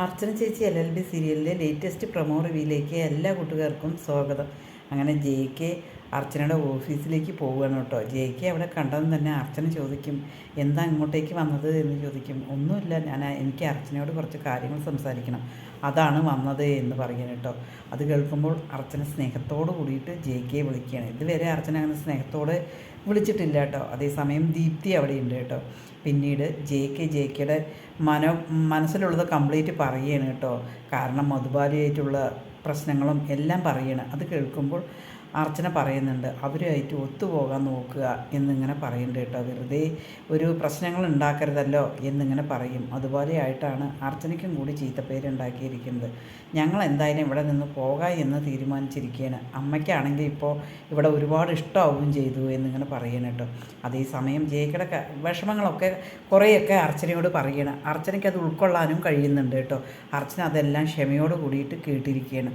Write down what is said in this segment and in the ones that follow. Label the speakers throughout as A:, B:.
A: അർച്ചന ചേച്ചി LLB സീരിയലിലെ latest promo റിവ്യൂയിലേക്ക് എല്ലാ കൂട്ടുകാർക്കും സ്വാഗതം. അങ്ങനെ ജെയ്ക്ക് അർച്ചനയുടെ ഓഫീസിലേക്ക് പോവുകയാണ് കേട്ടോ. ജെയ്ക്ക് അവിടെ കണ്ടതും തന്നെ അർച്ചന ചോദിക്കും, എന്താ ഇങ്ങോട്ടേക്ക് വന്നത് എന്ന് ചോദിക്കും. ഒന്നുമില്ല, എനിക്ക് അർച്ചനയോട് കുറച്ച് കാര്യങ്ങൾ സംസാരിക്കണം, അതാണ് വന്നത് എന്ന് പറയുന്നത് കേട്ടോ. അത് കേൾക്കുമ്പോൾ അർച്ചന സ്നേഹത്തോട് കൂടിയിട്ട് ജെയ്ക്കയെ വിളിക്കുകയാണ്. ഇതുവരെ അർച്ചന അങ്ങനെ സ്നേഹത്തോട് വിളിച്ചിട്ടില്ല കേട്ടോ. അതേസമയം ദീപ്തി അവിടെ ഉണ്ട് കേട്ടോ. പിന്നീട് ജെയ്ക്കയുടെ മനസ്സിലുള്ളത് കംപ്ലീറ്റ് പറയുകയാണ് കേട്ടോ. കാരണം മധുബാലയായിട്ടുള്ള പ്രശ്നങ്ങളും എല്ലാം പറയണം. അത് കേൾക്കുമ്പോൾ അർച്ചന പറയുന്നുണ്ട്, അവരുമായിട്ട് ഒത്തുപോകാൻ നോക്കുക എന്നിങ്ങനെ പറയുന്നുണ്ട് കേട്ടോ. വെറുതെ ഒരു പ്രശ്നങ്ങൾ ഉണ്ടാക്കരുതല്ലോ എന്നിങ്ങനെ പറയും. അതുപോലെയായിട്ടാണ് അർച്ചനയ്ക്കും കൂടി ചീത്തപ്പേരുണ്ടാക്കിയിരിക്കുന്നത്. ഞങ്ങൾ എന്തായാലും ഇവിടെ നിന്ന് പോകാം എന്ന് തീരുമാനിച്ചിരിക്കുകയാണ്. അമ്മയ്ക്കാണെങ്കിൽ ഇപ്പോൾ ഇവിടെ ഒരുപാട് ഇഷ്ടമാവുകയും ചെയ്തു എന്നിങ്ങനെ പറയണം കേട്ടോ. അതേസമയം ജേക്കയുടെ വിഷമങ്ങളൊക്കെ കുറേയൊക്കെ അർച്ചനയോട് പറയണം. അർച്ചനയ്ക്ക് അത് ഉൾക്കൊള്ളാനും കഴിയുന്നുണ്ട് കേട്ടോ. അർച്ചന അതെല്ലാം ക്ഷമയോട് കൂടിയിട്ട് കേട്ടിരിക്കുകയാണ്.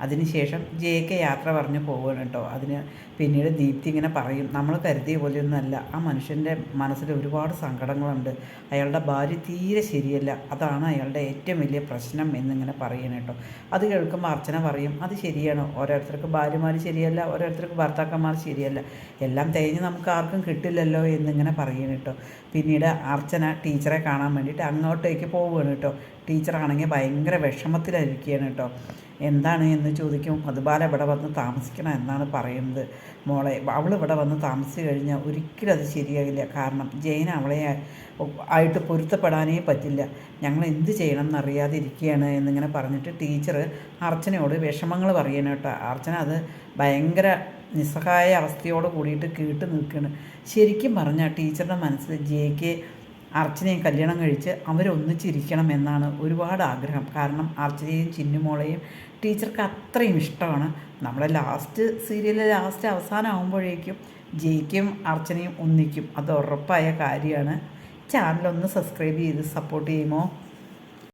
A: അതിനുശേഷം ജേക്ക് യാത്ര പറഞ്ഞ് പോവുകയാണ് കേട്ടോ. അതിന് പിന്നീട് ദീപ്തി ഇങ്ങനെ പറയും, നമ്മൾ കരുതിയ പോലെയൊന്നുമല്ല, ആ മനുഷ്യൻ്റെ മനസ്സിൽ ഒരുപാട് സങ്കടങ്ങളുണ്ട്, അയാളുടെ ഭാര്യ തീരെ ശരിയല്ല, അതാണ് അയാളുടെ ഏറ്റവും വലിയ പ്രശ്നം എന്നിങ്ങനെ പറയണം കേട്ടോ. അത് കേൾക്കുമ്പോൾ അർച്ചന പറയും, അത് ശരിയാണോ, ഓരോരുത്തർക്ക് ഭാര്യമാർ ശരിയല്ല, ഓരോരുത്തർക്ക് ഭർത്താക്കന്മാർ ശരിയല്ല, എല്ലാം തേഞ്ഞ് നമുക്ക് ആർക്കും കിട്ടില്ലല്ലോ എന്നിങ്ങനെ പറയണം കേട്ടോ. പിന്നീട് അർച്ചന ടീച്ചറെ കാണാൻ വേണ്ടിയിട്ട് അങ്ങോട്ടേക്ക് പോവുകയാണ് കേട്ടോ. ടീച്ചറാണെങ്കിൽ ഭയങ്കര വിഷമത്തിലായിരിക്കുകയാണ് കേട്ടോ. എന്താണ് എന്ന് ചോദിക്കും. മധുബാല ഇവിടെ വന്ന് താമസിക്കണം എന്നാണ് പറയുന്നത്. മോളെ, അവൾ ഇവിടെ വന്ന് താമസിച്ച് കഴിഞ്ഞാൽ ഒരിക്കലും അത് ശരിയാകില്ല. കാരണം ജയൻ അവളെ ആയിട്ട് പൊരുത്തപ്പെടാനേ പറ്റില്ല. ഞങ്ങൾ എന്ത് ചെയ്യണം എന്നറിയാതെ ഇരിക്കുകയാണ് എന്നിങ്ങനെ പറഞ്ഞിട്ട് ടീച്ചർ അർച്ചനയോട് വിഷമങ്ങൾ പറയണം കേട്ടോ. അർച്ചന അത് ഭയങ്കര നിസ്സഹായ അവസ്ഥയോട് കൂടിയിട്ട് കേട്ട് നിൽക്കുകയാണ്. ശരിക്കും പറഞ്ഞാൽ ടീച്ചറുടെ മനസ്സിൽ ജെയ്ക്ക് അർച്ചനയും കല്യാണം കഴിച്ച് അവരൊന്നിച്ചിരിക്കണം എന്നാണ് ഒരുപാട് ആഗ്രഹം. കാരണം അർച്ചനയും ചിന്നുമോളെയും ടീച്ചർക്ക് അത്രയും ഇഷ്ടമാണ്. നമ്മുടെ സീരിയലിലെ അവസാനം ആകുമ്പോഴേക്കും ജെയ്ക്കും അർച്ചനയും ഒന്നിക്കും, അത് ഉറപ്പായ കാര്യമാണ്. ചാനലൊന്ന് സബ്സ്ക്രൈബ് ചെയ്ത് സപ്പോർട്ട് ചെയ്യുമോ?